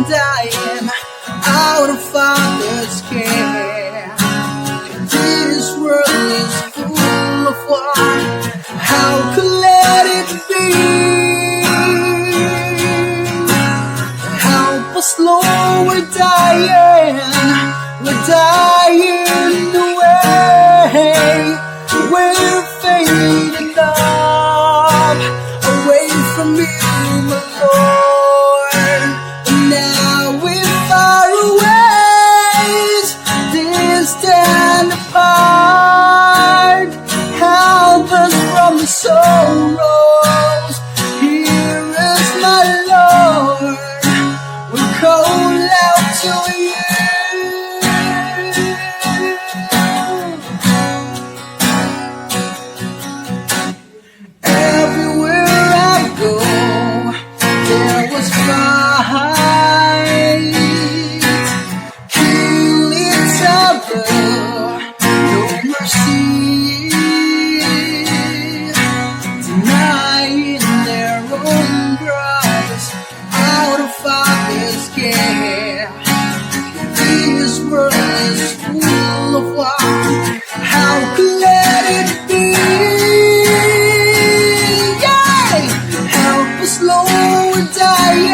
dying out of father's care. This world is full of war. How could let it be? Help us, Lord, we're dying away. We're fading up away from you, my Lord. And now we're far away, distant apart. Help us from the sorrows. Hear us, my Lord. We call out to you. Everywhere I go, there was fight. Kill each other, no mercy. Denying their own brothers out of father's care. This world is full of war. How could let it be? Yeah. Help us, Lord, we're dying